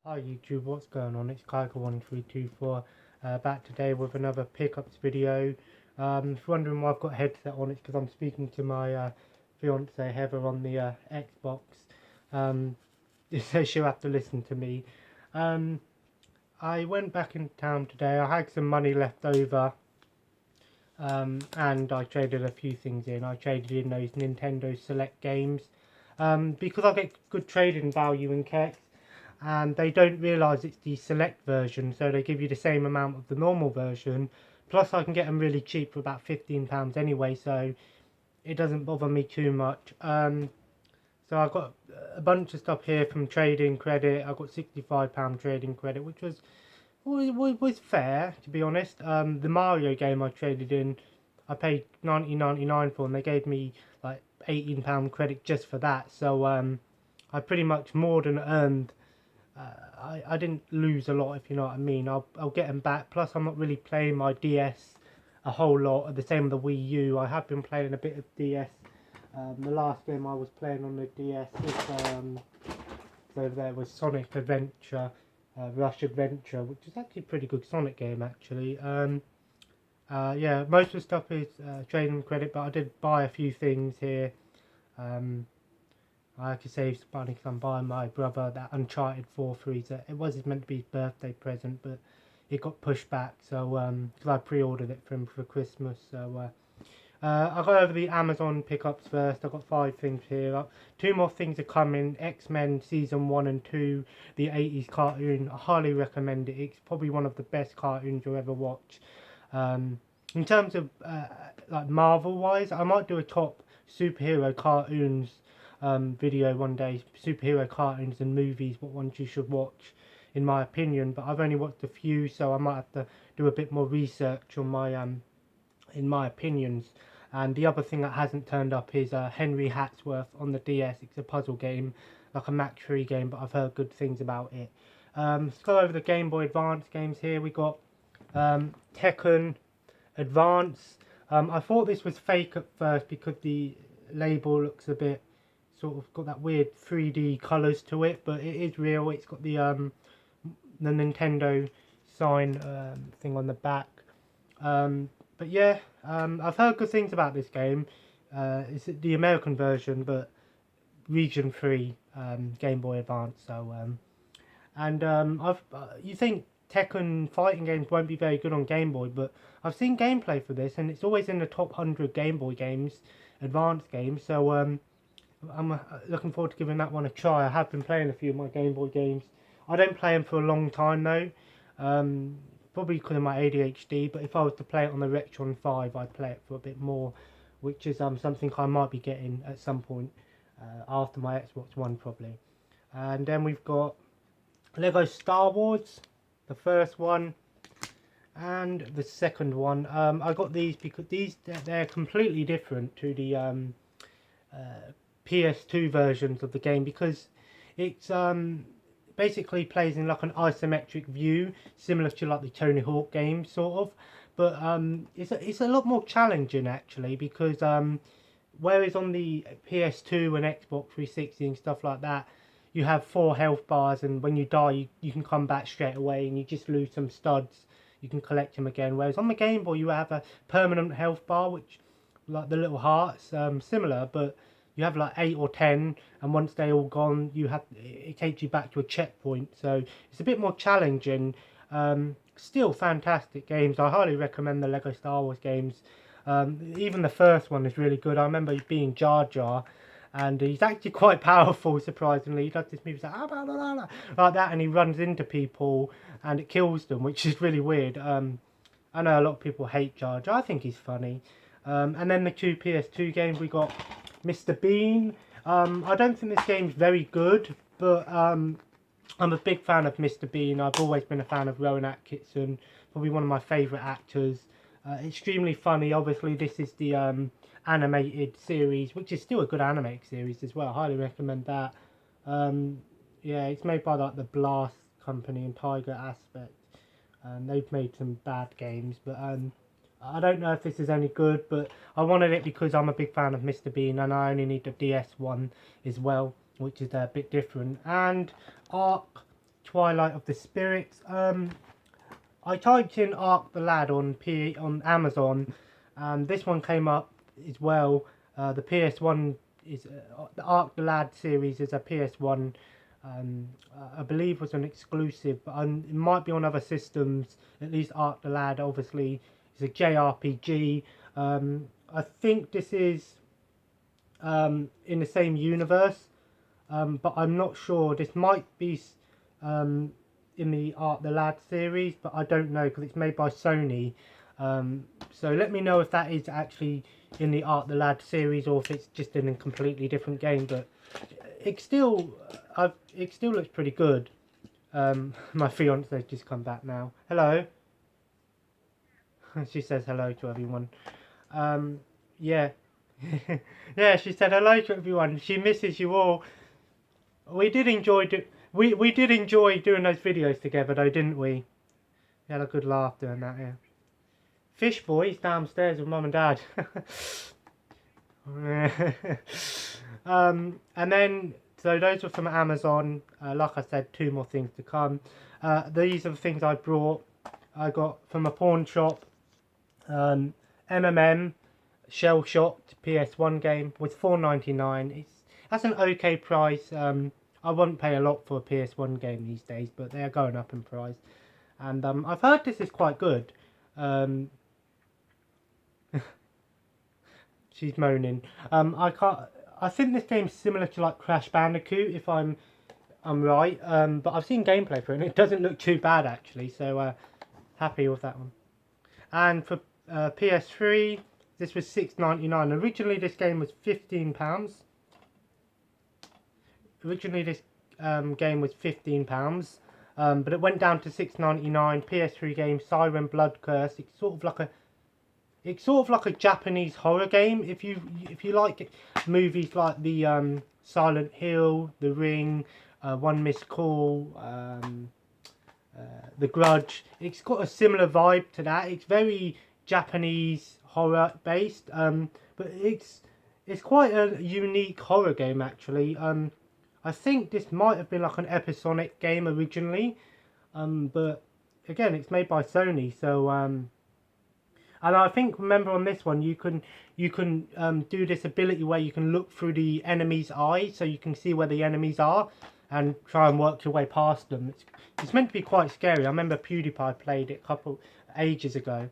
Hi YouTube, what's going on? It's Kiger1324 back today with another pickups video. If you're wondering why I've got a headset on, it's because I'm speaking to my fiance Heather on the Xbox. So she'll have to listen to me. Um, I went back in town today. I had some money left over, and I traded a few things in. I traded in those Nintendo Select games because I get good trading value in Kex. And they don't realise it's the select version, so they give you the same amount of the normal version, plus I can get them really cheap for about £15 anyway, so it doesn't bother me too much. So I've got a bunch of stuff here from trading credit. I've got £65 trading credit, which was fair, to be honest. The Mario game I traded in, I paid £19.99 for, and they gave me like £18 credit just for that, so I pretty much more than earned. I didn't lose a lot, if you know what I mean. I'll get them back. Plus, I'm not really playing my DS a whole lot. The same with the Wii U. I have been playing a bit of DS. The last game I was playing on the DS so there was Sonic Adventure, Rush Adventure, which is actually a pretty good Sonic game, actually. Yeah, most of the stuff is trading credit, but I did buy a few things here. I had to save some money because I'm buying my brother that Uncharted 4 freezer. It was meant to be his birthday present, but it got pushed back. So, because I pre-ordered it for him for Christmas. So, I'll go over the Amazon pickups first. I've got 5 things here. 2 more things are coming. X-Men Season 1 and 2, the 80s cartoon. I highly recommend it. It's probably one of the best cartoons you'll ever watch. In terms of like Marvel-wise, I might do a top superhero cartoons video one day, superhero cartoons and movies, what ones you should watch in my opinion, but I've only watched a few, so I might have to do a bit more research on my in my opinions. And the other thing that hasn't turned up is Henry Hatsworth on the DS. It's a puzzle game, like a match 3 game, but I've heard good things about it. Let's go over the Game Boy Advance games here. We got Tekken Advance. I thought this was fake at first because the label looks a bit sort of got that weird 3D colours to it, but it is real. It's got the Nintendo sign thing on the back. But yeah, I've heard good things about this game. It's the American version, but region 3 Game Boy Advance. So you think Tekken fighting games won't be very good on Game Boy, but I've seen gameplay for this, and it's always in the top 100 Game Boy games, advanced games. So I'm looking forward to giving that one a try. I have been playing a few of my Game Boy games. I don't play them for a long time though, probably because of my ADHD, but if I was to play it on the Rectron 5, I'd play it for a bit more, which is something I might be getting at some point after my Xbox One probably. And then we've got Lego Star Wars, the first one and the second one. I got these because they're completely different to the PS2 versions of the game, because it's basically plays in like an isometric view, similar to like the Tony Hawk games sort of, but it's a lot more challenging actually, because whereas on the PS2 and Xbox 360 and stuff like that, you have 4 health bars, and when you die you can come back straight away, and you just lose some studs, you can collect them again. Whereas on the Game Boy you have a permanent health bar, which like the little hearts, similar, but you have like 8 or 10, and once they're all gone, it takes you back to a checkpoint. So it's a bit more challenging. Still fantastic games. I highly recommend the Lego Star Wars games. Even the first one is really good. I remember being Jar Jar, and he's actually quite powerful, surprisingly. He does this move like, ah, blah, blah, blah, blah, like that, and he runs into people and it kills them, which is really weird. I know a lot of people hate Jar Jar. I think he's funny. And then the 2 PS2 games, we got Mr. Bean. I don't think this game's very good, but I'm a big fan of Mr. Bean. I've always been a fan of Rowan Atkinson, probably one of my favourite actors. Extremely funny. Obviously, this is the animated series, which is still a good animated series as well. I highly recommend that. Yeah, it's made by like the Blast company and Tiger Aspect. They've made some bad games, but I don't know if this is any good, but I wanted it because I'm a big fan of Mr. Bean, and I only need the DS one as well, which is a bit different. And Arc Twilight of the Spirits. I typed in Ark the Lad on Amazon, and this one came up as well. The PS1 is the Ark the Lad series is a PS1. I believe was an exclusive, but it might be on other systems. At least Ark the Lad, obviously, is a JRPG. I think this is in the same universe, but I'm not sure. This might be in the Ark the Lad series, but I don't know because it's made by Sony. So let me know if that is actually in the Ark the Lad series or if it's just in a completely different game. But it still looks pretty good. My fiance's just come back now. Hello. She says hello to everyone. Yeah. Yeah, she said hello to everyone. She misses you all. We did enjoy we did enjoy doing those videos together though, didn't we? We had a good laugh doing that, yeah. Fish boy's downstairs with Mum and Dad. And then, so those were from Amazon. Like I said, 2 more things to come. These are the things I brought. I got from a pawn shop. MMM Shell Shocked PS1 game was $4.99. That's an okay price. I wouldn't pay a lot for a PS1 game these days, but they are going up in price. And I've heard this is quite good. She's moaning. I think this game's similar to like Crash Bandicoot, if I'm right. But I've seen gameplay for it, and it doesn't look too bad actually. So happy with that one. And for PS3, this was $6.99. Originally, this game was £15. Originally, this game was £15, but it went down to $6.99. PS3 game, Siren Blood Curse. It's sort of like a Japanese horror game. If you like movies like the Silent Hill, The Ring, One Missed Call, The Grudge, it's got a similar vibe to that. It's very Japanese horror based, but it's quite a unique horror game actually. I think this might have been like an episodic game originally, but again, it's made by Sony. So, and I think, remember on this one, you can do this ability where you can look through the enemy's eyes, so you can see where the enemies are and try and work your way past them. It's meant to be quite scary. I remember PewDiePie played it a couple ages ago.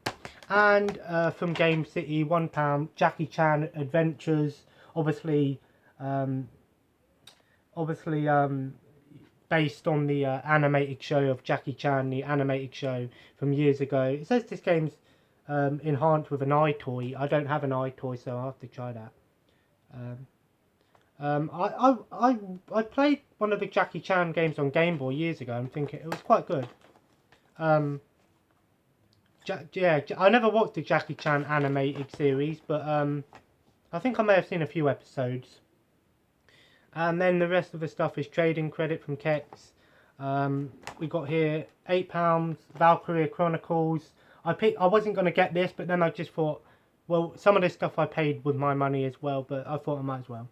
And from Game City, £1, Jackie Chan Adventures, obviously based on the animated show of Jackie Chan, the animated show from years ago. It says this game's enhanced with an eye toy. I don't have an eye toy, so I'll have to try that. I played one of the Jackie Chan games on Game Boy years ago. I'm thinking it was quite good. Yeah, I never watched the Jackie Chan animated series, but I think I may have seen a few episodes. And then the rest of the stuff is trading credit from Kex. We got here £8, Valkyria Chronicles. I wasn't going to get this, but then I just thought, well, some of this stuff I paid with my money as well, but I thought I might as well.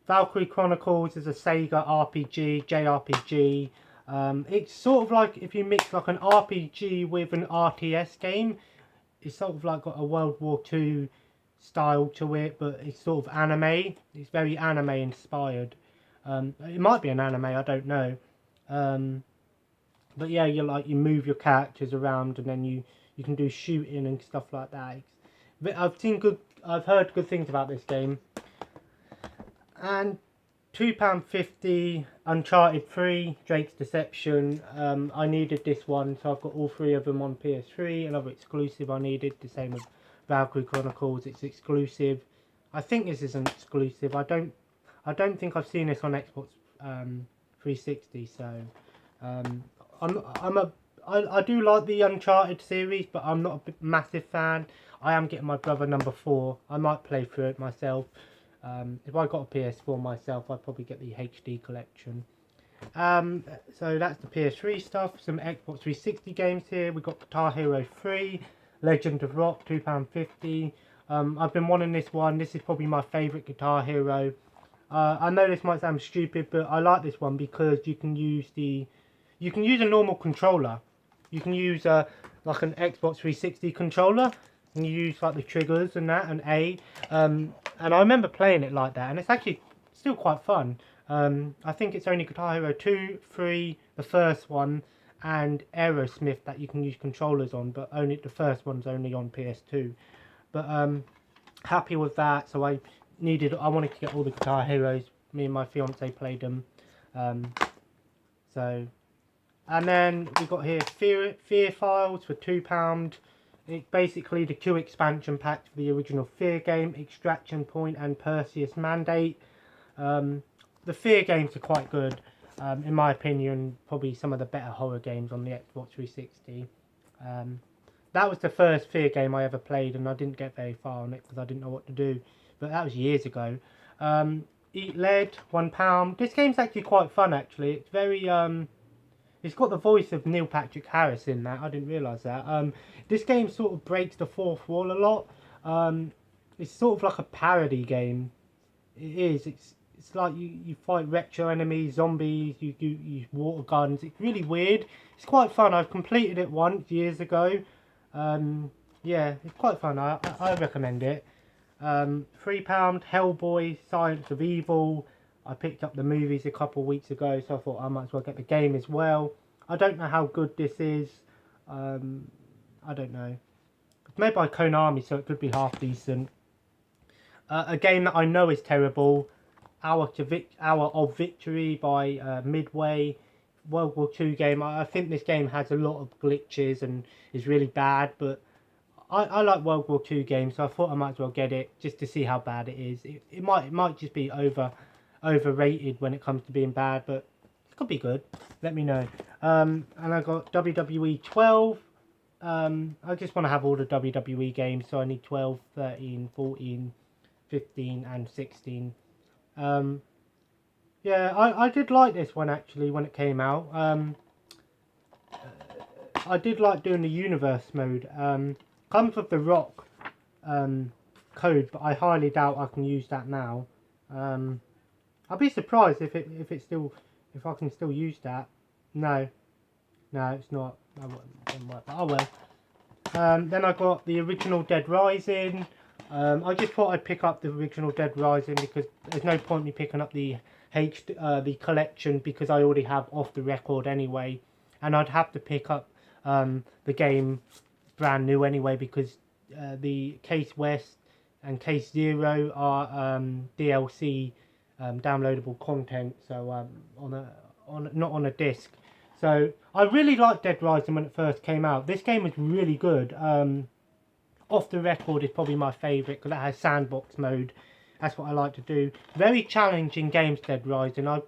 Valkyrie Chronicles is a Sega RPG, JRPG. It's sort of like if you mix like an RPG with an RTS game. It's sort of like got a World War II style to it, but it's sort of anime. It's very anime inspired. It might be an anime, I don't know. But yeah, you move your characters around, and then you can do shooting and stuff like that. I've heard good things about this game. And £2.50, Uncharted 3, Drake's Deception. I needed this one, so I've got all 3 of them on PS3. Another exclusive I needed, the same as Valkyrie Chronicles. It's exclusive. I think this is an exclusive. I don't think I've seen this on Xbox 360. So I do like the Uncharted series, but I'm not a massive fan. I am getting my brother number 4. I might play through it myself. If I got a PS4 myself, I'd probably get the HD collection. So that's the PS3 stuff. Some Xbox 360 games here. We've got Guitar Hero 3, Legend of Rock, £2.50. I've been wanting this one. This is probably my favourite Guitar Hero. I know this might sound stupid, but I like this one because you can use a normal controller. You can use like an Xbox 360 controller, and you use like the triggers and that, and A. And I remember playing it like that, and it's actually still quite fun. I think it's only Guitar Hero 2, 3, the first one, and Aerosmith that you can use controllers on, but only the first one's only on PS2. But happy with that. So I wanted to get all the Guitar Heroes. Me and my fiance played them. So, and then we got here Fear Files for £2. It's basically the 2 expansion packs for the original Fear game, Extraction Point and Perseus Mandate. The Fear games are quite good. In my opinion, probably some of the better horror games on the Xbox 360. That was the first Fear game I ever played, and I didn't get very far on it because I didn't know what to do. But that was years ago. Eat Lead, £1. This game's actually quite fun, actually. It's very, it's got the voice of Neil Patrick Harris in that. I didn't realise that. This game sort of breaks the fourth wall a lot. It's sort of like a parody game. It is. It's like you fight retro enemies, zombies, you use water guns. It's really weird. It's quite fun. I've completed it once, years ago. Yeah, it's quite fun. I recommend it. £3, Hellboy, Science of Evil. I picked up the movies a couple of weeks ago, so I thought I might as well get the game as well. I don't know how good this is. I don't know. It's made by Konami, so it could be half decent. A game that I know is terrible. Hour of Victory by Midway. World War II game. I think this game has a lot of glitches and is really bad, but I like World War II games, so I thought I might as well get it just to see how bad it is. It might just be overrated when it comes to being bad, but it could be good. Let me know. And I got WWE 12. I just want to have all the WWE games, so I need 12, 13, 14, 15 and 16. Yeah, I did like this one actually when it came out. I did like doing the universe mode. Comes with the rock code, but I highly doubt I can use that now. I'll be surprised if I can still use that. No, it's not. That wouldn't work, but I will. Then I got the original Dead Rising. I just thought I'd pick up the original Dead Rising because there's no point me picking up the the collection because I already have Off the Record anyway, and I'd have to pick up the game brand new anyway because the Case West and Case Zero are DLC downloadable content, so not on a disc. So I really liked Dead Rising when it first came out. This game was really good. Off the Record is probably my favourite because it has sandbox mode. That's what I like to do. Very challenging games, Dead Rising. I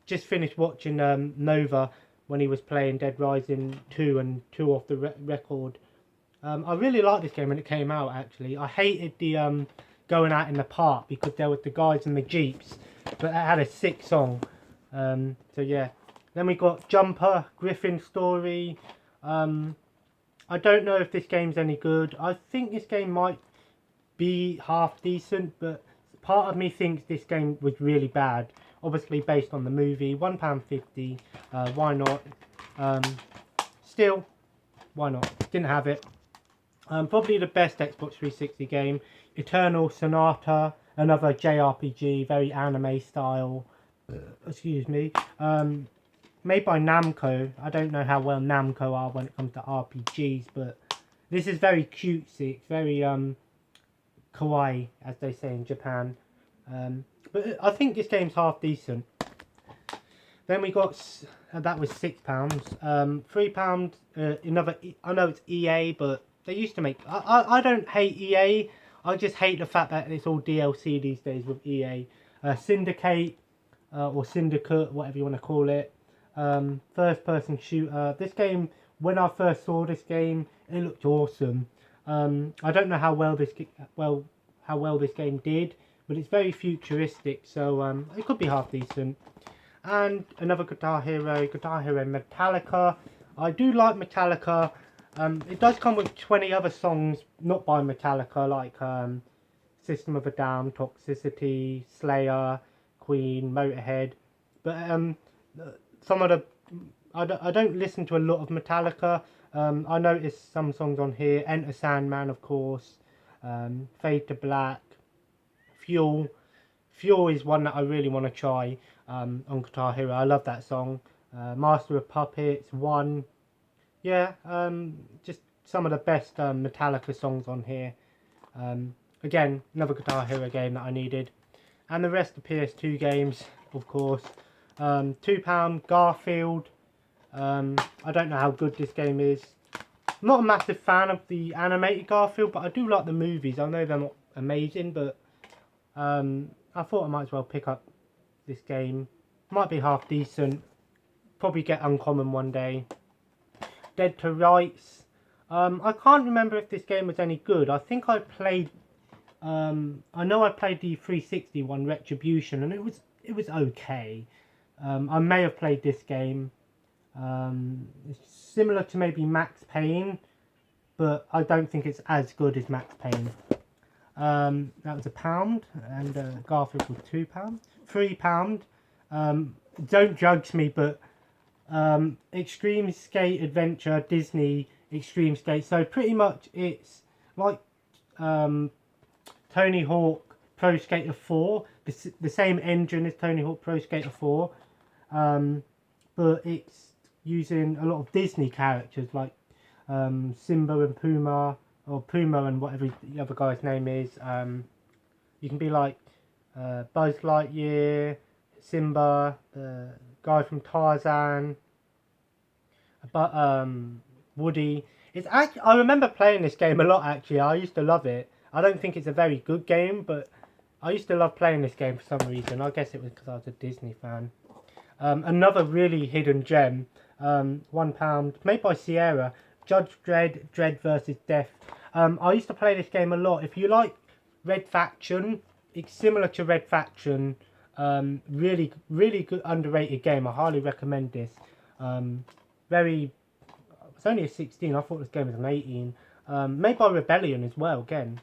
just finished watching Nova when he was playing Dead Rising 2 and 2 Off the Record. I really liked this game when it came out, actually. I hated the going out in the park because there was the guys in the Jeeps, but it had a sick song. So yeah. Then we got Jumper, Griffin Story. I don't know if this game's any good. I think this game might be half decent, but part of me thinks this game was really bad. Obviously based on the movie. £1.50. Why not? Still, why not? Didn't have it. Probably the best Xbox 360 game. Eternal Sonata. Another JRPG. Very anime style. Excuse me. Made by Namco. I don't know how well Namco are when it comes to RPGs, but this is very cutesy. It's very kawaii, as they say in Japan. But I think this game's half decent. Then we got that was £6. £3. Another. I know it's EA, but they used to make. I don't hate EA. I just hate the fact that it's all DLC these days with EA. Syndicate or Syndicate, whatever you want to call it. First person shooter. This game, when I first saw this game, it looked awesome. I don't know how well this game did, but it's very futuristic, so it could be half decent. And another Guitar Hero Metallica. I do like Metallica. It does come with 20 other songs not by Metallica, like System of a Down, Toxicity, Slayer, Queen, Motorhead, but some of the I don't listen to a lot of Metallica. I noticed some songs on here. Enter Sandman, of course. Fade to Black. Fuel. Fuel is one that I really want to try on Guitar Hero. I love that song. Master of Puppets. One. Yeah. Just some of the best Metallica songs on here. Again, another Guitar Hero game that I needed. And the rest of PS2 games, of course. £2 Garfield. I don't know how good this game is. I'm not a massive fan of the animated Garfield, but I do like the movies. I know they're not amazing, but I thought I might as well pick up this game. Might be half decent. Probably get uncommon one day. Dead to Rights. I can't remember if this game was any good. I think I played. I know I played the 360 one, Retribution, and it was okay. I may have played this game. It's similar to maybe Max Payne, but I don't think it's as good as Max Payne. That was £1, and Garfield was £2, £3. Don't judge me, but Extreme Skate Adventure, Disney Extreme Skate. So pretty much it's like Tony Hawk Pro Skater 4, the same engine as Tony Hawk Pro Skater 4, but it's using a lot of Disney characters like Simba and Puma, or Puma and whatever the other guy's name is. You can be like Buzz Lightyear, Simba, the guy from Tarzan, but Woody. It's actually, I remember playing this game a lot actually. I used to love it. I don't think it's a very good game, but I used to love playing this game for some reason. I guess it was because I was a Disney fan. Another really hidden gem, £1, made by Sierra, Judge Dredd, Dredd vs. Death. I used to play this game a lot. If you like Red Faction, it's similar to Red Faction. Really good, underrated game. I highly recommend this. It's only a 16. I thought this game was an 18. Made by Rebellion as well, again.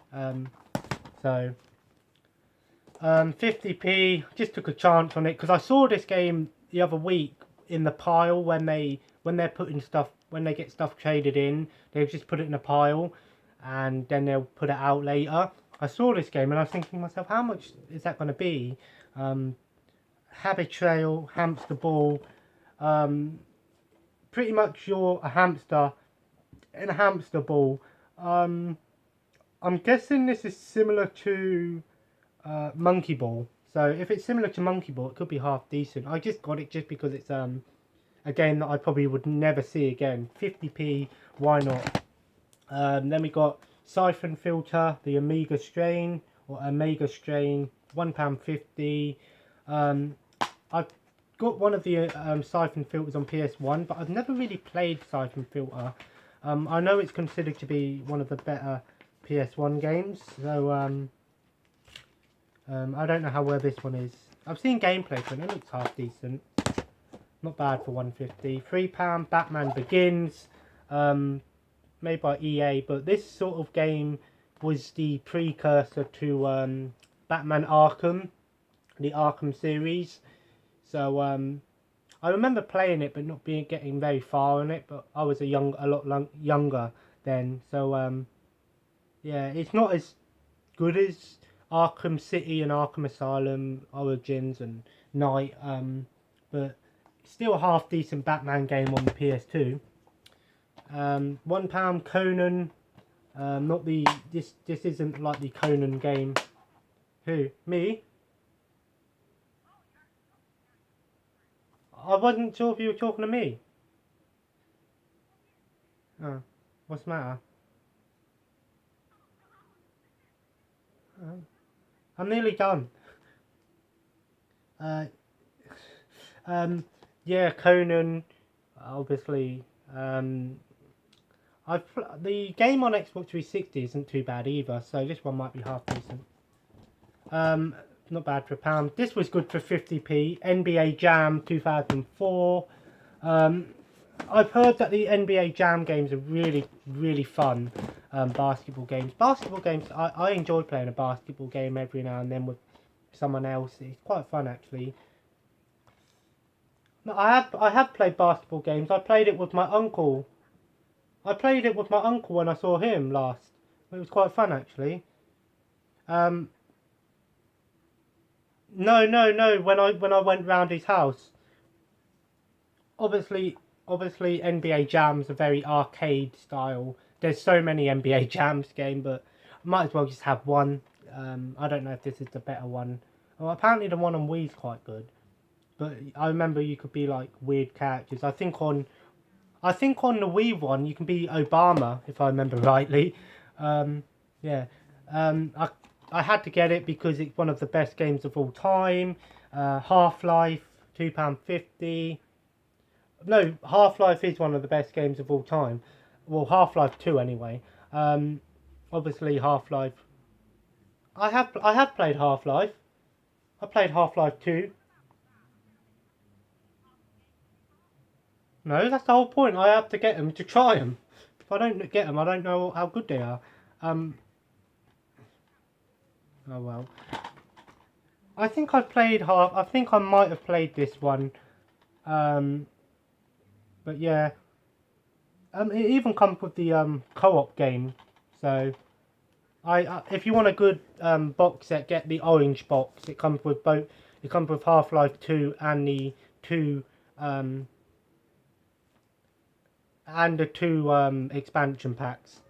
50p, just took a chance on it because I saw this game the other week in the pile when they're putting stuff, when they get stuff traded in, they just put it in a pile and then they'll put it out later. I saw this game and I was thinking to myself, how much is that going to be? Habit Trail, Hamster Ball. Pretty much you're a hamster in a hamster ball. I'm guessing this is similar to Monkey Ball. So if it's similar to Monkey Ball, it could be half decent. I just got it just because it's a game that I probably would never see again. 50p, why not? Then we got Siphon Filter, the Amiga Strain, or Omega Strain, £1.50. I've got one of the Siphon Filters on PS1, but I've never really played Siphon Filter. I know it's considered to be one of the better PS1 games, so I don't know how well this one is. I've seen gameplay for it, it looks half decent. Not bad for £1.50. £3, Batman Begins, made by EA, but this sort of game was the precursor to Batman Arkham, the Arkham series. So I remember playing it but not getting very far in it, but I was a lot younger then. So yeah, it's not as good as Arkham City and Arkham Asylum, Origins and Knight, but still a half decent Batman game on the PS2. £1 Conan, not the this isn't like the Conan game. Who? Me? I wasn't sure if you were talking to me. Oh, what's the matter? I'm nearly done. Yeah, Conan, obviously. The game on Xbox 360 isn't too bad either, so this one might be half decent. Not bad for £1. This was good for 50p. NBA Jam 2004. I've heard that the NBA Jam games are really fun. Basketball games. I enjoy playing a basketball game every now and then with someone else. It's quite fun actually. No, I have played basketball games. I played it with my uncle. I played it with my uncle when I saw him last. It was quite fun actually. Um, no, no, no. When I went round his house, obviously, obviously NBA Jams are very arcade style. There's so many NBA Jams game, but I might as well just have one. I don't know if this is the better one. Well, apparently the one on Wii is quite good. But I remember you could be like weird characters. I think on the Wii one you can be Obama, if I remember rightly. Um, yeah. I had to get it because it's one of the best games of all time. Half-Life, £2.50. No, Half-Life is one of the best games of all time. Well, Half-Life 2 anyway. Um, obviously Half-Life. I have played Half-Life. I played Half-Life 2. No, that's the whole point. I have to get them to try them. If I don't get them, I don't know how good they are. Um, oh well. I think I've played half. I think I might have played this one. Um, but yeah. It even comes with the co-op game. So if you want a good box set, get the orange box. It comes with both. It comes with Half-Life 2 and the two um, expansion packs.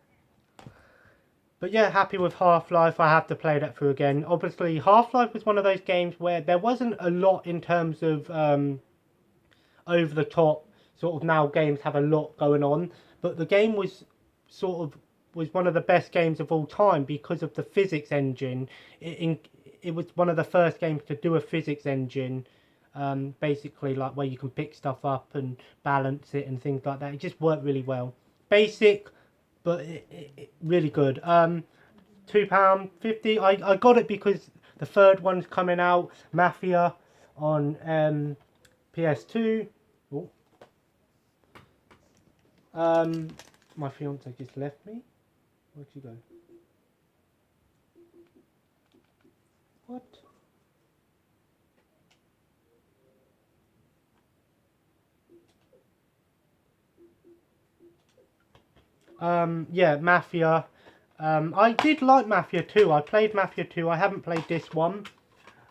But yeah, happy with Half-Life. I have to play that through again. Obviously, Half-Life was one of those games where there wasn't a lot in terms of over the top. Sort of now games have a lot going on, but the game was one of the best games of all time because of the physics engine. It was one of the first games to do a physics engine. Basically, like where you can pick stuff up and balance it and things like that. It just worked really well. Basic, but it really good. £2.50. I got it because the third one's coming out, Mafia, on PS2. Oh. My fiance just left me. Where'd you go? What? Yeah, Mafia. I did like Mafia 2. I played Mafia 2. I haven't played this one.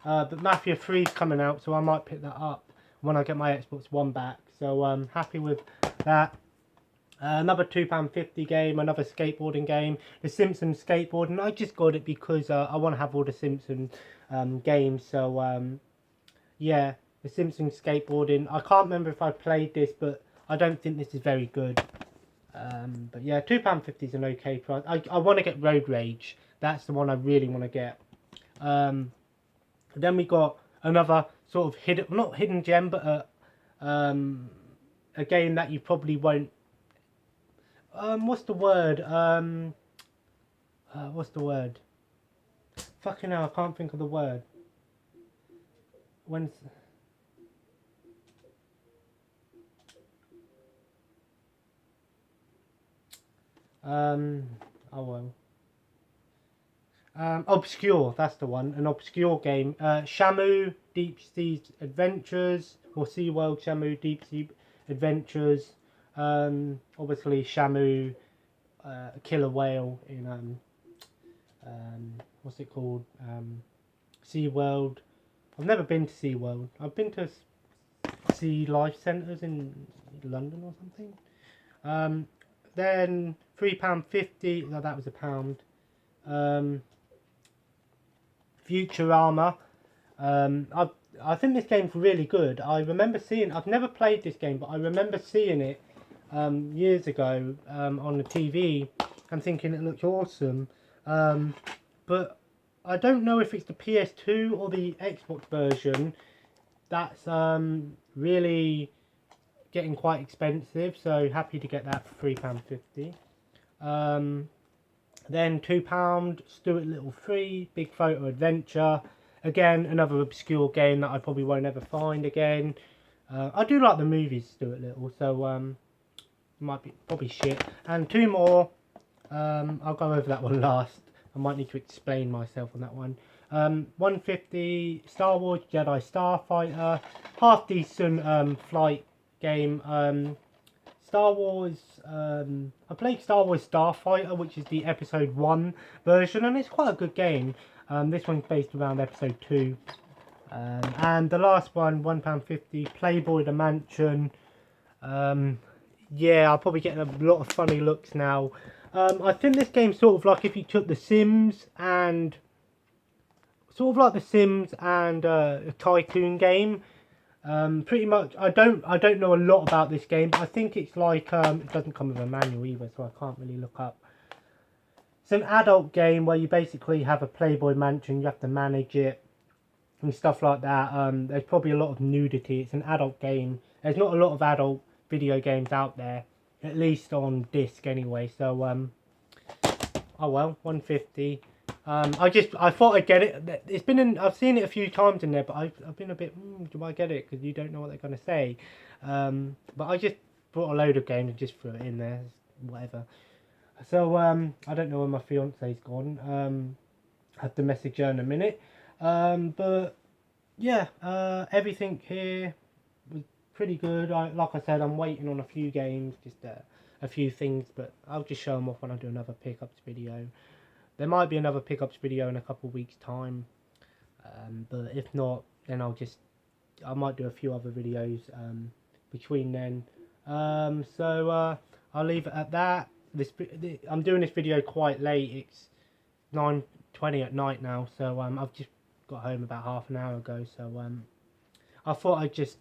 But Mafia 3 is coming out, so I might pick that up when I get my Xbox One back. So I'm happy with that. Another £2.50 game, another skateboarding game. The Simpsons skateboarding. I just got it because I want to have all the Simpsons games. So yeah, the Simpsons skateboarding. I can't remember if I played this, but I don't think this is very good. But yeah, £2.50 is an okay price. I want to get Road Rage. That's the one I really want to get. Then we got another sort of hidden, not hidden gem, but a game that you probably won't. What's the word? What's the word? Fucking hell, I can't think of the word. When's oh well. Obscure, that's the one. An obscure game. Shamu Deep Sea Adventures, or SeaWorld Shamu Deep Sea Adventures. Obviously Shamu, a killer whale in what's it called? SeaWorld. I've never been to SeaWorld. I've been to Sea Life Centres in London or something. Then £3.50. No, that was a pound. Futurama. I think this game's really good. I remember seeing. I've never played this game, but I remember seeing it years ago on the TV and thinking it looked awesome. But I don't know if it's the PS2 or the Xbox version that's really getting quite expensive. So happy to get that for £3.50. Then £2, Stuart Little 3, Big Photo Adventure. Again, another obscure game that I probably won't ever find again. I do like the movies, Stuart Little, so might be probably shit. And two more. I'll go over that one last. I might need to explain myself on that one. 150 Star Wars Jedi Starfighter, half decent flight game. Star Wars, I played Star Wars Starfighter, which is the episode 1 version, and it's quite a good game. This one's based around episode 2. And the last one, £1.50, Playboy the Mansion. Yeah, I'll probably get a lot of funny looks now. I think this game's sort of like if you took The Sims and... Sort of like The Sims and a tycoon game. Pretty much, I don't know a lot about this game. I think it's like, it doesn't come with a manual either, so I can't really look up. It's an adult game where you basically have a Playboy mansion, you have to manage it and stuff like that. There's probably a lot of nudity. It's an adult game. There's not a lot of adult video games out there, at least on disc anyway. So oh well, 150. I thought I'd get it. It's been in, I've seen it a few times in there, but I've been a bit, do I get it? Because you don't know what they're going to say. But I just brought a load of games and just threw it in there, whatever. So I don't know where my fiance's gone. I have to message her in a minute. But yeah, everything here was pretty good. Like I said, I'm waiting on a few games, just a few things, but I'll just show them off when I do another pickups video. There might be another pickups video in a couple of weeks time, but if not, then I might do a few other videos between then. So I'll leave it at that. I'm doing this video quite late. It's 9:20 at night now, so I've just got home about half an hour ago. So I thought I'd just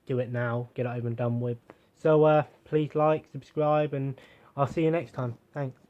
do it now, get it over and done with. So please like, subscribe, and I'll see you next time. Thanks.